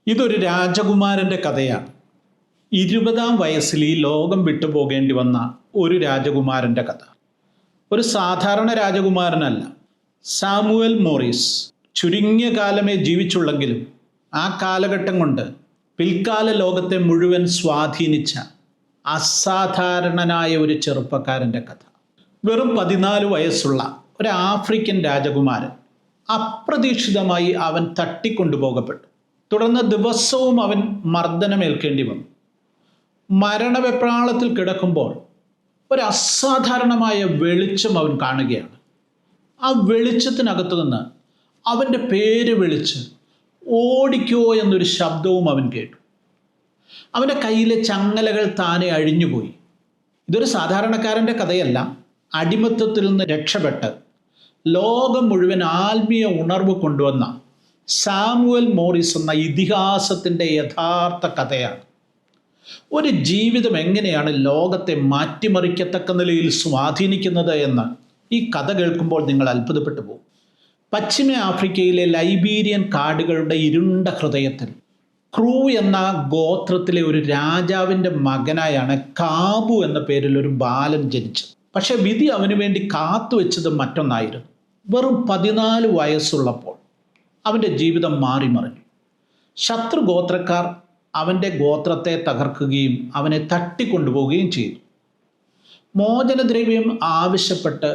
ഇതൊരു രാജകുമാരൻ്റെ കഥയാണ്. 20-ാം വയസ്സിൽ ഈ ലോകം വിട്ടുപോകേണ്ടി വന്ന ഒരു രാജകുമാരൻ്റെ കഥ. ഒരു സാധാരണ രാജകുമാരനല്ല. സാമുവൽ മോറിസ് ചുരുങ്ങിയ കാലമേ ജീവിച്ചുള്ളെങ്കിലും ആ കാലഘട്ടം കൊണ്ട് പിൽക്കാല ലോകത്തെ മുഴുവൻ സ്വാധീനിച്ച അസാധാരണനായ ഒരു ചെറുപ്പക്കാരൻ്റെ കഥ. വെറും 14 വയസ്സുള്ള ഒരു ആഫ്രിക്കൻ രാജകുമാരൻ അപ്രതീക്ഷിതമായി അവൻ തട്ടിക്കൊണ്ടുപോകപ്പെട്ടു. തുടർന്ന് ദിവസവും അവൻ മർദ്ദനമേൽക്കേണ്ടി വന്നു. മരണവെപ്രാളത്തിൽ കിടക്കുമ്പോൾ ഒരു അസാധാരണമായ വെളിച്ചം അവൻ കാണുകയാണ്. ആ വെളിച്ചത്തിനകത്തു നിന്ന് അവൻ്റെ പേര് വിളിച്ച് ഓടിക്കോ എന്നൊരു ശബ്ദവും അവൻ കേട്ടു. അവൻ്റെ കയ്യിലെ ചങ്ങലകൾ താനെ അഴിഞ്ഞുപോയി. ഇതൊരു സാധാരണക്കാരൻ്റെ കഥയല്ല. അടിമത്തത്തിൽ നിന്ന് രക്ഷപ്പെട്ട് ലോകം മുഴുവൻ ആത്മീയ ഉണർവ് കൊണ്ടുവന്ന സാമുവൽ മോറിസ് എന്ന ഇതിഹാസത്തിൻ്റെ യഥാർത്ഥ കഥയാണ്. ഒരു ജീവിതം എങ്ങനെയാണ് ലോകത്തെ മാറ്റിമറിക്കത്തക്ക നിലയിൽ സ്വാധീനിക്കുന്നത് എന്ന് ഈ കഥ കേൾക്കുമ്പോൾ നിങ്ങൾ അത്ഭുതപ്പെട്ടു പോകും. പശ്ചിമ ആഫ്രിക്കയിലെ ലൈബീരിയൻ കാടുകളുടെ ഇരുണ്ട ഹൃദയത്തിൽ ക്രൂ എന്ന ഗോത്രത്തിലെ ഒരു രാജാവിൻ്റെ മകനായാണ് കാബു എന്ന പേരിൽ ഒരു ബാലൻ ജനിച്ചത്. പക്ഷെ വിധി അവന് വേണ്ടി കാത്തുവെച്ചത് മറ്റൊന്നായിരുന്നു. വെറും 14 വയസ്സുള്ളപ്പോൾ അവൻ്റെ ജീവിതം മാറിമറിഞ്ഞു. ശത്രു ഗോത്രക്കാർ അവൻ്റെ ഗോത്രത്തെ തകർക്കുകയും അവനെ തട്ടിക്കൊണ്ടുപോവുകയും ചെയ്തു. മോചനദ്രവ്യം ആവശ്യപ്പെട്ട്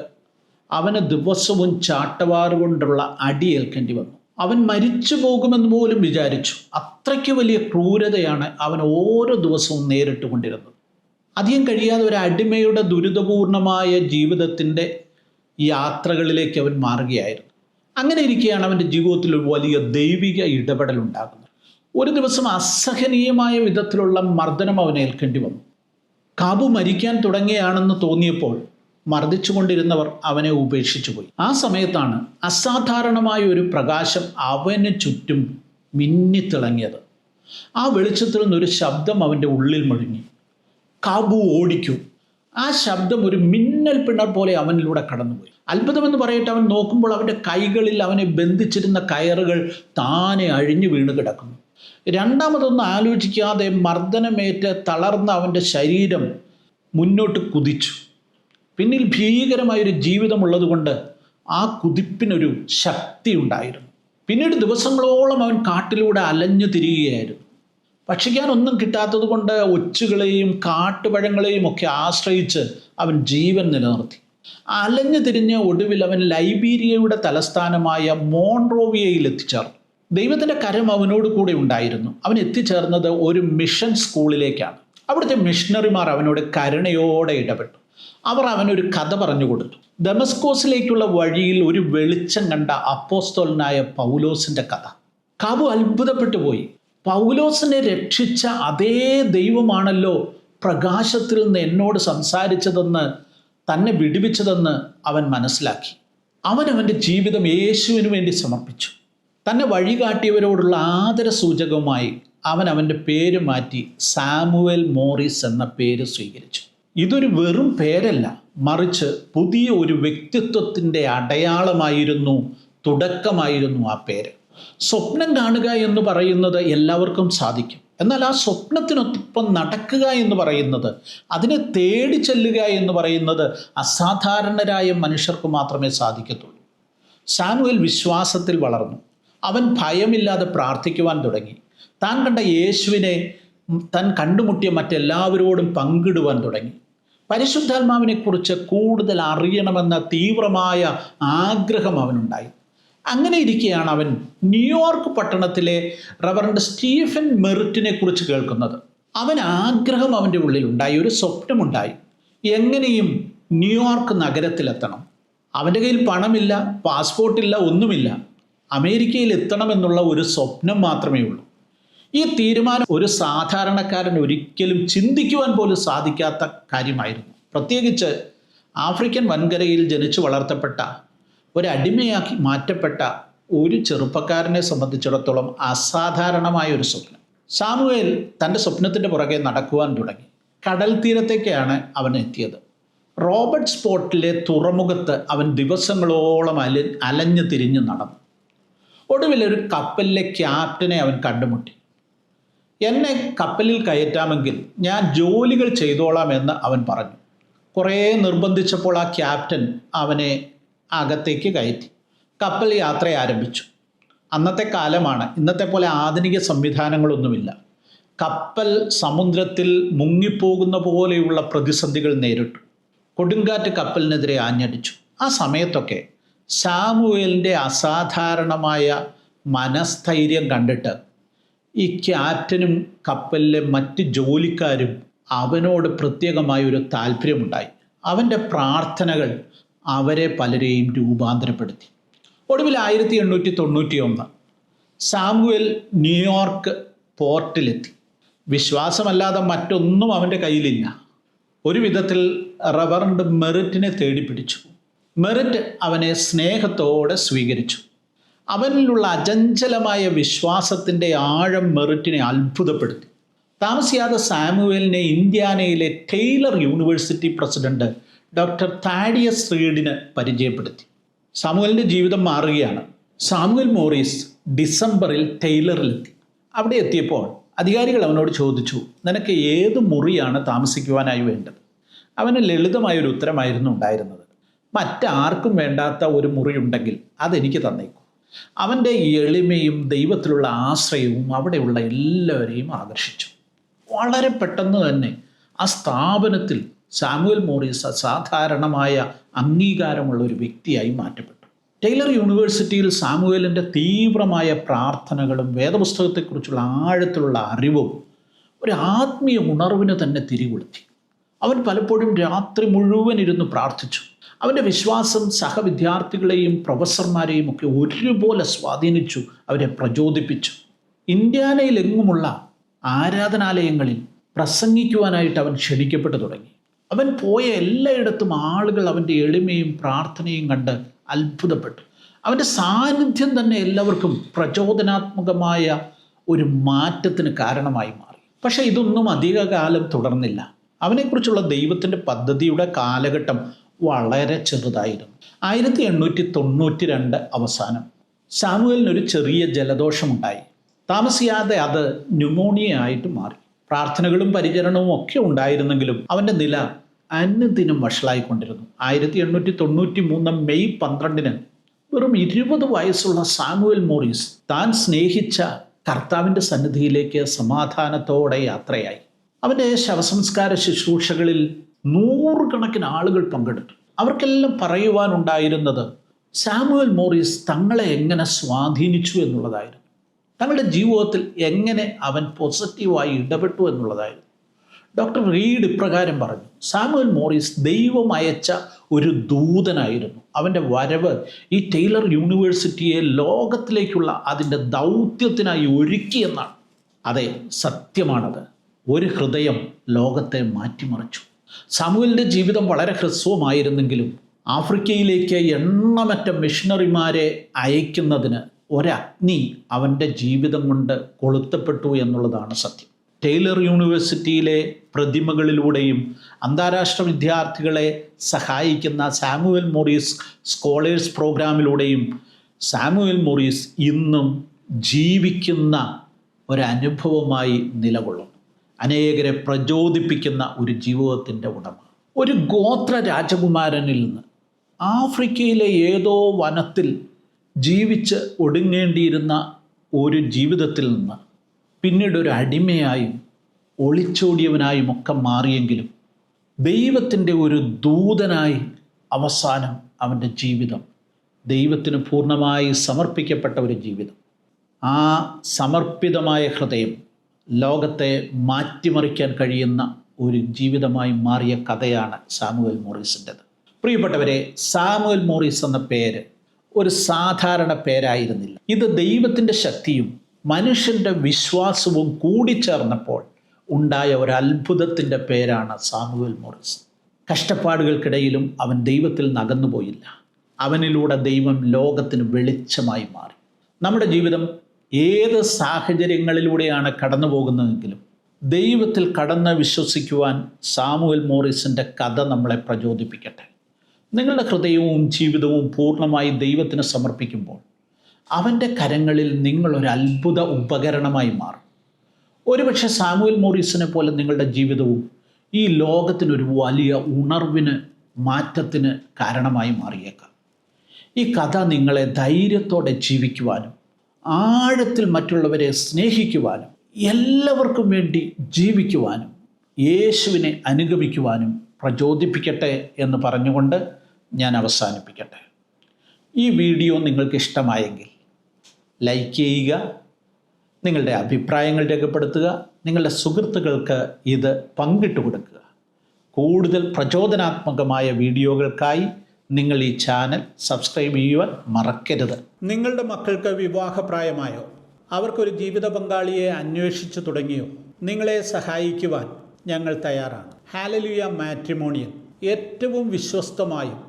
അവന് ദിവസവും ചാട്ടവാറ് കൊണ്ടുള്ള അടിയേൽക്കേണ്ടി വന്നു. അവൻ മരിച്ചു പോകുമെന്ന് പോലും വിചാരിച്ചു. അത്രയ്ക്ക് വലിയ ക്രൂരതയാണ് അവൻ ഓരോ ദിവസവും നേരിട്ടുകൊണ്ടിരുന്നത്. അധികം കഴിയാതെ ഒരു അടിമയുടെ ദുരിതപൂർണമായ ജീവിതത്തിൻ്റെ യാത്രകളിലേക്ക് അവൻ മാറുകയായിരുന്നു. അങ്ങനെ ഇരിക്കുകയാണ് അവൻ്റെ ജീവിതത്തിൽ ഒരു വലിയ ദൈവിക ഇടപെടൽ ഉണ്ടാകുന്നത്. ഒരു ദിവസം അസഹനീയമായ വിധത്തിലുള്ള മർദ്ദനം അവൻ ഏൽക്കേണ്ടി വന്നു. കാബു മരിക്കാൻ തുടങ്ങുകയാണെന്ന് തോന്നിയപ്പോൾ മർദ്ദിച്ചുകൊണ്ടിരുന്നവർ അവനെ ഉപേക്ഷിച്ചു പോയി. ആ സമയത്താണ് അസാധാരണമായ ഒരു പ്രകാശം അവന് ചുറ്റും മിന്നിത്തിളങ്ങിയത്. ആ വെളിച്ചത്തിൽ നിന്നൊരു ശബ്ദം അവൻ്റെ ഉള്ളിൽ മുഴങ്ങി, കാബു ഓടിക്കൂ. ആ ശബ്ദം ഒരു മിന്നൽ പിണർ പോലെ അവനിലൂടെ കടന്നുപോയി. അത്ഭുതമെന്ന് പറയട്ടെ, അവൻ നോക്കുമ്പോൾ അവൻ്റെ കൈകളിൽ അവനെ ബന്ധിച്ചിരുന്ന കയറുകൾ താനെ അഴിഞ്ഞു വീണ് കിടക്കുന്നു. രണ്ടാമതൊന്നും ആലോചിക്കാതെ മർദ്ദനമേറ്റ് തളർന്ന അവൻ്റെ ശരീരം മുന്നോട്ട് കുതിച്ചു. പിന്നിൽ ഭീകരമായൊരു ജീവിതമുള്ളതുകൊണ്ട് ആ കുതിപ്പിനൊരു ശക്തി ഉണ്ടായിരുന്നു. പിന്നീട് ദിവസങ്ങളോളം അവൻ കാട്ടിലൂടെ അലഞ്ഞു തിരിയുകയായിരുന്നു. ഭക്ഷിക്കാനൊന്നും കിട്ടാത്തത് കൊണ്ട് ഒച്ചുകളെയും കാട്ടുപഴങ്ങളെയും ഒക്കെ ആശ്രയിച്ച് അവൻ ജീവൻ നിലനിർത്തി. അലഞ്ഞു തിരിഞ്ഞ ഒടുവിൽ അവൻ ലൈബീരിയയുടെ തലസ്ഥാനമായ മോൺറോവിയയിൽ എത്തിച്ചേർന്നു. ദൈവത്തിൻ്റെ കരം അവനോട് കൂടെ ഉണ്ടായിരുന്നു. അവൻ എത്തിച്ചേർന്നത് ഒരു മിഷൻ സ്കൂളിലേക്കാണ്. അവിടുത്തെ മിഷണറിമാർ അവനോട് കരുണയോടെ ഇടപെട്ടു. അവർ അവനൊരു കഥ പറഞ്ഞു കൊടുത്തു. ദമസ്കോസിലേക്കുള്ള വഴിയിൽ ഒരു വെളിച്ചം കണ്ട അപ്പോസ്തലനായ പൗലോസിൻ്റെ കഥ. കാബു അത്ഭുതപ്പെട്ടു പോയി. പൗലോസിനെ രക്ഷിച്ച അതേ ദൈവമാണല്ലോ പ്രകാശത്തിൽ നിന്ന് എന്നോട് സംസാരിച്ചതെന്ന്, തന്നെ വിടുവിച്ചതെന്ന് അവൻ മനസ്സിലാക്കി. അവൻ്റെ ജീവിതം യേശുവിന് വേണ്ടി സമർപ്പിച്ചു. തന്നെ വഴികാട്ടിയവരോടുള്ള ആദരസൂചകമായി അവൻ്റെ പേര് മാറ്റി സാമുവൽ മോറിസ് എന്ന പേര് സ്വീകരിച്ചു. ഇതൊരു വെറും പേരല്ല, മറിച്ച് പുതിയ ഒരു വ്യക്തിത്വത്തിൻ്റെ അടയാളമായിരുന്നു, തുടക്കമായിരുന്നു ആ പേര്. സ്വപ്നം കാണുക എന്ന് പറയുന്നത് എല്ലാവർക്കും സാധിക്കും. എന്നാൽ ആ സ്വപ്നത്തിനൊപ്പം നടക്കുക എന്ന് പറയുന്നത്, അതിനെ തേടി ചെല്ലുക എന്ന് പറയുന്നത് അസാധാരണരായ മനുഷ്യർക്ക് മാത്രമേ സാധിക്കത്തുള്ളൂ. സാമുവൽ വിശ്വാസത്തിൽ വളർന്നു. അവൻ ഭയമില്ലാതെ പ്രാർത്ഥിക്കുവാൻ തുടങ്ങി. താൻ കണ്ട യേശുവിനെ താൻ കണ്ടുമുട്ടിയ മറ്റെല്ലാവരോടും പങ്കിടുവാൻ തുടങ്ങി. പരിശുദ്ധാത്മാവിനെക്കുറിച്ച് കൂടുതൽ അറിയണമെന്ന തീവ്രമായ ആഗ്രഹം അവനുണ്ടായി. അങ്ങനെ ഇരിക്കെയാണ് അവൻ ന്യൂയോർക്ക് പട്ടണത്തിലെ റവറൻഡ് സ്റ്റീഫൻ മെറിറ്റിനെ കുറിച്ച് കേൾക്കുന്നത്. ആഗ്രഹം അവൻ്റെ ഉള്ളിലുണ്ടായി, ഒരു സ്വപ്നമുണ്ടായി. എങ്ങനെയും ന്യൂയോർക്ക് നഗരത്തിലെത്തണം. അവൻ്റെ കയ്യിൽ പണമില്ല, പാസ്പോർട്ടില്ല, ഒന്നുമില്ല. അമേരിക്കയിൽ എത്തണമെന്നുള്ള ഒരു സ്വപ്നം മാത്രമേ ഉള്ളൂ. ഈ തീരുമാനം ഒരു സാധാരണക്കാരൻ ഒരിക്കലും ചിന്തിക്കുവാൻ പോലും സാധിക്കാത്ത കാര്യമായിരുന്നു. പ്രത്യേകിച്ച് ആഫ്രിക്കൻ വൻകരയിൽ ജനിച്ചു വളർത്തപ്പെട്ട ഒരടിമയാക്കി മാറ്റപ്പെട്ട ഒരു ചെറുപ്പക്കാരനെ സംബന്ധിച്ചിടത്തോളം അസാധാരണമായ ഒരു സ്വപ്നം. സാമുവേൽ തൻ്റെ സ്വപ്നത്തിൻ്റെ പുറകെ നടക്കുവാൻ തുടങ്ങി. കടൽ തീരത്തേക്കാണ് അവൻ എത്തിയത്. റോബർട്ട് സ്പോട്ടിലെ തുറമുഖത്ത് അവൻ ദിവസങ്ങളോളം അലഞ്ഞു തിരിഞ്ഞു നടന്നു. ഒടുവിൽ ഒരു കപ്പലിലെ ക്യാപ്റ്റനെ അവൻ കണ്ടുമുട്ടി. എന്നെ കപ്പലിൽ കയറ്റാമെങ്കിൽ ഞാൻ ജോലികൾ ചെയ്തോളാം എന്ന് അവൻ പറഞ്ഞു. കുറേ നിർബന്ധിച്ചപ്പോൾ ആ ക്യാപ്റ്റൻ അവനെ അകത്തേക്ക് കയറ്റി. കപ്പൽ യാത്ര ആരംഭിച്ചു. അന്നത്തെ കാലമാണ്, ഇന്നത്തെ പോലെ ആധുനിക സംവിധാനങ്ങളൊന്നുമില്ല. കപ്പൽ സമുദ്രത്തിൽ മുങ്ങിപ്പോകുന്ന പോലെയുള്ള പ്രതിസന്ധികൾ നേരിട്ടു. കൊടുങ്കാറ്റ് കപ്പലിനെതിരെ ആഞ്ഞടിച്ചു. ആ സമയത്തൊക്കെ സാമുവേലിൻ്റെ അസാധാരണമായ മനസ്ഥൈര്യം കണ്ടിട്ട് ഈ ക്യാപ്റ്റനും കപ്പലിലെ മറ്റ് ജോലിക്കാരും അവനോട് പ്രത്യേകമായൊരു താല്പര്യമുണ്ടായി. അവൻ്റെ പ്രാർത്ഥനകൾ അവരെ പലരെയും രൂപാന്തരപ്പെടുത്തി. ഒടുവിൽ 1891 സാമുവേൽ ന്യൂയോർക്ക് പോർട്ടിലെത്തി. വിശ്വാസമല്ലാതെ മറ്റൊന്നും അവൻ്റെ കയ്യിലില്ല. ഒരു വിധത്തിൽ റവറൻഡ് മെറിറ്റിനെ തേടിപ്പിടിച്ചു. മെറിറ്റ് അവനെ സ്നേഹത്തോടെ സ്വീകരിച്ചു. അവനിലുള്ള അചഞ്ചലമായ വിശ്വാസത്തിൻ്റെ ആഴം മെറിറ്റിനെ അത്ഭുതപ്പെടുത്തി. താമസിയാതെ സാമുവേലിനെ ഇന്ത്യാനയിലെ ടൈലർ യൂണിവേഴ്സിറ്റി പ്രസിഡന്റ് ഡോക്ടർ താഡിയസ് റീഡിന് പരിചയപ്പെടുത്തി. സാമുവേലിൻ്റെ ജീവിതം മാറുകയാണ്. സാമുവേൽ മോറിസ് ഡിസംബറിൽ ടൈലറിലെത്തി. അവിടെ എത്തിയപ്പോൾ അധികാരികൾ അവനോട് ചോദിച്ചു, നിനക്ക് ഏത് മുറിയാണ് താമസിക്കുവാനായി വേണ്ടത്? അവന് ലളിതമായൊരു ഉത്തരമായിരുന്നു ഉണ്ടായിരുന്നത്. മറ്റാർക്കും വേണ്ടാത്ത ഒരു മുറിയുണ്ടെങ്കിൽ അതെനിക്ക് തന്നേക്കൂ. അവൻ്റെ എളിമയും ദൈവത്തിലുള്ള ആശ്രയവും അവിടെയുള്ള എല്ലാവരെയും ആകർഷിച്ചു. വളരെ പെട്ടെന്ന് തന്നെ ആ സ്ഥാപനത്തിൽ സാമുവേൽ മോറിസ് അസാധാരണമായ അംഗീകാരമുള്ള ഒരു വ്യക്തിയായി മാറ്റപ്പെട്ടു. ടൈലർ യൂണിവേഴ്സിറ്റിയിൽ സാമുവേലിൻ്റെ തീവ്രമായ പ്രാർത്ഥനകളും വേദപുസ്തകത്തെക്കുറിച്ചുള്ള ആഴത്തിലുള്ള അറിവും ഒരു ആത്മീയ ഉണർവിന് തന്നെ തിരികൊളുത്തി. അവൻ പലപ്പോഴും രാത്രി മുഴുവൻ ഇരുന്ന് പ്രാർത്ഥിച്ചു. അവൻ്റെ വിശ്വാസം സഹവിദ്യാർത്ഥികളെയും പ്രൊഫസർമാരെയും ഒക്കെ ഒരുപോലെ സ്വാധീനിച്ചു, അവരെ പ്രചോദിപ്പിച്ചു. ഇന്ത്യാനയിലെങ്ങുമുള്ള ആരാധനാലയങ്ങളിൽ പ്രസംഗിക്കുവാനായിട്ട് അവൻ ക്ഷണിക്കപ്പെട്ടു തുടങ്ങി. അവൻ പോയ എല്ലായിടത്തും ആളുകൾ അവൻ്റെ എളിമയും പ്രാർത്ഥനയും കണ്ട് അത്ഭുതപ്പെട്ടു. അവൻ്റെ സാന്നിധ്യം തന്നെ എല്ലാവർക്കും പ്രചോദനാത്മകമായ ഒരു മാറ്റത്തിന് കാരണമായി മാറി. പക്ഷേ ഇതൊന്നും അധികകാലം തുടർന്നില്ല. അവനെക്കുറിച്ചുള്ള ദൈവത്തിൻ്റെ പദ്ധതിയുടെ കാലഘട്ടം വളരെ ചെറുതായിരുന്നു. 1892 അവസാനം സാമുവേലിനൊരു ചെറിയ ജലദോഷമുണ്ടായി. താമസിയാതെ അത് ന്യൂമോണിയ ആയിട്ട് മാറി. പ്രാർത്ഥനകളും പരിചരണവും ഒക്കെ ഉണ്ടായിരുന്നെങ്കിലും അവൻ്റെ നില അനുദിനം വഷളായിക്കൊണ്ടിരുന്നു. 1893 മെയ് 12 വെറും 20 വയസ്സുള്ള സാമുവേൽ മോറിസ് താൻ സ്നേഹിച്ച കർത്താവിൻ്റെ സന്നിധിയിലേക്ക് സമാധാനത്തോടെ യാത്രയായി. അവൻ്റെ ശവസംസ്കാര ശുശ്രൂഷകളിൽ 100 കണക്കിന് ആളുകൾ പങ്കെടുത്തു. അവർക്കെല്ലാം പറയുവാനുണ്ടായിരുന്നത് സാമുവേൽ മോറിസ് തങ്ങളെ എങ്ങനെ സ്വാധീനിച്ചു എന്നുള്ളതായിരുന്നു. തങ്ങളുടെ ജീവിതത്തിൽ എങ്ങനെ അവൻ പോസിറ്റീവായി ഇടപെട്ടു എന്നുള്ളതായിരുന്നു. ഡോക്ടർ റീഡ് ഇപ്രകാരം പറഞ്ഞു, സാമുവേൽ മോറിസ് ദൈവം അയച്ച ഒരു ദൂതനായിരുന്നു. അവൻ്റെ വരവ് ഈ ടൈലർ യൂണിവേഴ്സിറ്റിയെ ലോകത്തിലേക്കുള്ള അതിൻ്റെ ദൗത്യത്തിനായി ഒരുക്കിയെന്നാണ്. അതെ, സത്യമാണത്. ഒരു ഹൃദയം ലോകത്തെ മാറ്റിമറിച്ചു. സാമുവേലിൻ്റെ ജീവിതം വളരെ ഹ്രസ്വമായിരുന്നെങ്കിലും ആഫ്രിക്കയിലേക്ക് എണ്ണമറ്റ മിഷണറിമാരെ അയക്കുന്നതിന് ഒരഗ്നി അവൻ്റെ ജീവിതം കൊണ്ട് കൊളുത്തപ്പെട്ടു എന്നുള്ളതാണ് സത്യം. ടൈലർ യൂണിവേഴ്സിറ്റിയിലെ പ്രതിമകളിലൂടെയും അന്താരാഷ്ട്ര വിദ്യാർത്ഥികളെ സഹായിക്കുന്ന സാമുവേൽ മോറിസ് സ്കോളേഴ്സ് പ്രോഗ്രാമിലൂടെയും സാമുവേൽ മോറിസ് ഇന്നും ജീവിക്കുന്ന ഒരനുഭവമായി നിലകൊള്ളുന്നു. അനേകരെ പ്രചോദിപ്പിക്കുന്ന ഒരു ജീവിതത്തിൻ്റെ ഉടമ. ഒരു ഗോത്ര രാജകുമാരനിൽ നിന്ന് ആഫ്രിക്കയിലെ ഏതോ വനത്തിൽ ജീവിച്ച് ഒടുങ്ങേണ്ടിയിരുന്ന ഒരു ജീവിതത്തിൽ നിന്ന് പിന്നീട് ഒരു അടിമയായും ഒളിച്ചോടിയവനായും ഒക്കെ മാറിയെങ്കിലും ദൈവത്തിൻ്റെ ഒരു ദൂതനായി അവസാനം അവൻ്റെ ജീവിതം ദൈവത്തിന് പൂർണ്ണമായി സമർപ്പിക്കപ്പെട്ട ഒരു ജീവിതം. ആ സമർപ്പിതമായ ഹൃദയം ലോകത്തെ മാറ്റിമറിക്കാൻ കഴിയുന്ന ഒരു ജീവിതമായി മാറിയ കഥയാണ് സാമുവേൽ മോറിസിൻ്റെത്. പ്രിയപ്പെട്ടവരെ, സാമുവേൽ മോറിസ് എന്ന പേര് ഒരു സാധാരണ പേരായിരുന്നില്ല. ഇത് ദൈവത്തിൻ്റെ ശക്തിയും മനുഷ്യൻ്റെ വിശ്വാസവും കൂടിച്ചേർന്നപ്പോൾ ഉണ്ടായ ഒരു അത്ഭുതത്തിൻ്റെ പേരാണ് സാമുവേൽ മോറിസ്. കഷ്ടപ്പാടുകൾക്കിടയിലും അവൻ ദൈവത്തിൽ നകന്നുപോയില്ല. അവനിലൂടെ ദൈവം ലോകത്തിന് വെളിച്ചമായി മാറി. നമ്മുടെ ജീവിതം ഏത് സാഹചര്യങ്ങളിലൂടെയാണ് കടന്നു പോകുന്നതെങ്കിലും ദൈവത്തിൽ കടന്ന് വിശ്വസിക്കുവാൻ സാമുവേൽ മോറിസിൻ്റെ കഥ നമ്മളെ പ്രചോദിപ്പിക്കട്ടെ. നിങ്ങളുടെ ഹൃദയവും ജീവിതവും പൂർണ്ണമായി ദൈവത്തിന് സമർപ്പിക്കുമ്പോൾ അവൻ്റെ കരങ്ങളിൽ നിങ്ങളൊരു അത്ഭുത ഉപകരണമായി മാറും. ഒരുപക്ഷെ സാമുവൽ മോറിസിനെ പോലെ നിങ്ങളുടെ ജീവിതവും ഈ ലോകത്തിനൊരു വലിയ ഉണർവിന്, മാറ്റത്തിന് കാരണമായി മാറിയേക്കാം. ഈ കഥ നിങ്ങളെ ധൈര്യത്തോടെ ജീവിക്കുവാനും ആഴത്തിൽ മറ്റുള്ളവരെ സ്നേഹിക്കുവാനും എല്ലാവർക്കും വേണ്ടി ജീവിക്കുവാനും യേശുവിനെ അനുഗമിക്കുവാനും പ്രചോദിപ്പിക്കട്ടെ എന്ന് പറഞ്ഞുകൊണ്ട് ഞാൻ അവസാനിപ്പിക്കട്ടെ. ഈ വീഡിയോ നിങ്ങൾക്ക് ഇഷ്ടമായെങ്കിൽ ലൈക്ക് ചെയ്യുക, നിങ്ങളുടെ അഭിപ്രായങ്ങൾ രേഖപ്പെടുത്തുക, നിങ്ങളുടെ സുഹൃത്തുക്കൾക്ക് ഇത് പങ്കിട്ട് കൊടുക്കുക. കൂടുതൽ പ്രചോദനാത്മകമായ വീഡിയോകൾക്കായി നിങ്ങൾ ഈ ചാനൽ സബ്സ്ക്രൈബ് ചെയ്യുവാൻ മറക്കരുത്. നിങ്ങളുടെ മക്കൾക്ക് വിവാഹപ്രായമായോ? അവർക്കൊരു ജീവിത പങ്കാളിയെ അന്വേഷിച്ചു തുടങ്ങിയോ? നിങ്ങളെ സഹായിക്കുവാൻ ഞങ്ങൾ തയ്യാറാണ്. ഹാലലുയ മാട്രിമോണിയൽ ഏറ്റവും വിശ്വസ്തമായും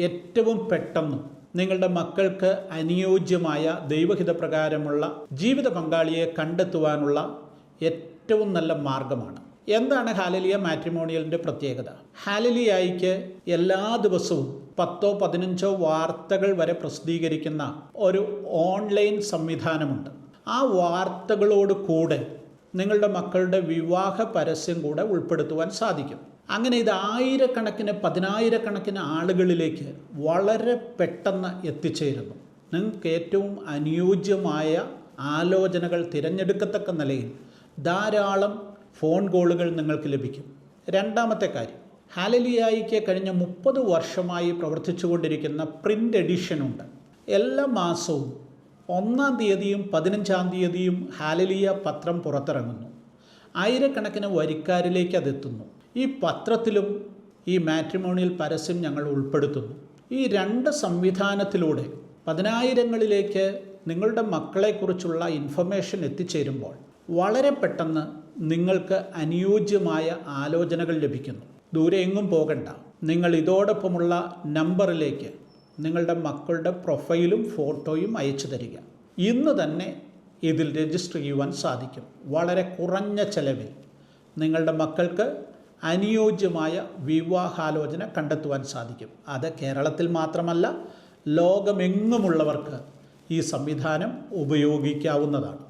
ഏറ്റവും പെട്ടെന്നും നിങ്ങളുടെ മക്കൾക്ക് അനുയോജ്യമായ ദൈവഹിതപ്രകാരമുള്ള ജീവിത പങ്കാളിയെ കണ്ടെത്തുവാനുള്ള ഏറ്റവും നല്ല മാർഗമാണ്. എന്താണ് ഹാലലിയ മാട്രിമോണിയലിൻ്റെ പ്രത്യേകത? ഹാലലിയായിക്ക് എല്ലാ ദിവസവും 10-15 വാർത്തകൾ വരെ പ്രസിദ്ധീകരിക്കുന്ന ഒരു ഓൺലൈൻ സംവിധാനമുണ്ട്. ആ വാർത്തകളോട് കൂടെ നിങ്ങളുടെ മക്കളുടെ വിവാഹ പരസ്യം കൂടെ ഉൾപ്പെടുത്തുവാൻ സാധിക്കും. അങ്ങനെ ഇത് ആയിരക്കണക്കിന്, പതിനായിരക്കണക്കിന് ആളുകളിലേക്ക് വളരെ പെട്ടെന്ന് എത്തിച്ചേരുന്നു. നിങ്ങൾക്ക് ഏറ്റവും അനുയോജ്യമായ ആലോചനകൾ തിരഞ്ഞെടുക്കത്തക്ക നിലയിൽ ധാരാളം ഫോൺ കോളുകൾ നിങ്ങൾക്ക് ലഭിക്കും. രണ്ടാമത്തെ കാര്യം, ഹാലലിയായിക്ക് കഴിഞ്ഞ 30 വർഷമായി പ്രവർത്തിച്ചു കൊണ്ടിരിക്കുന്ന പ്രിൻ്റ് എഡിഷനുണ്ട്. എല്ലാ മാസവും 1-ാം തീയതിയും 15-ാം തീയതിയും ഹാലലിയ പത്രം പുറത്തിറങ്ങുന്നു. ആയിരക്കണക്കിന് വരിക്കാരിലേക്ക് അതെത്തുന്നു. ഈ പത്രത്തിലും ഈ മാട്രിമോണിയൽ പരസ്യം ഞങ്ങൾ ഉൾപ്പെടുത്തുന്നു. ഈ 2 സംവിധാനത്തിലൂടെ 10,000ങ്ങളിലേക്ക് നിങ്ങളുടെ മക്കളെക്കുറിച്ചുള്ള ഇൻഫർമേഷൻ എത്തിച്ചേരുമ്പോൾ വളരെ പെട്ടെന്ന് നിങ്ങൾക്ക് അനുയോജ്യമായ ആലോചനകൾ ലഭിക്കുന്നു. ദൂരെ എങ്ങും പോകണ്ട. നിങ്ങൾ ഇതോടൊപ്പമുള്ള നമ്പറിലേക്ക് നിങ്ങളുടെ മക്കളുടെ പ്രൊഫൈലും ഫോട്ടോയും അയച്ചു തരിക. ഇന്ന് തന്നെ ഇതിൽ രജിസ്റ്റർ ചെയ്യുവാൻ സാധിക്കും. വളരെ കുറഞ്ഞ ചെലവിൽ നിങ്ങളുടെ മക്കൾക്ക് അനുയോജ്യമായ വിവാഹാലോചന കണ്ടെത്തുവാൻ സാധിക്കും. അത് കേരളത്തിൽ മാത്രമല്ല, ലോകമെങ്ങുമുള്ളവർക്ക് ഈ സംവിധാനം ഉപയോഗിക്കാവുന്നതാണ്.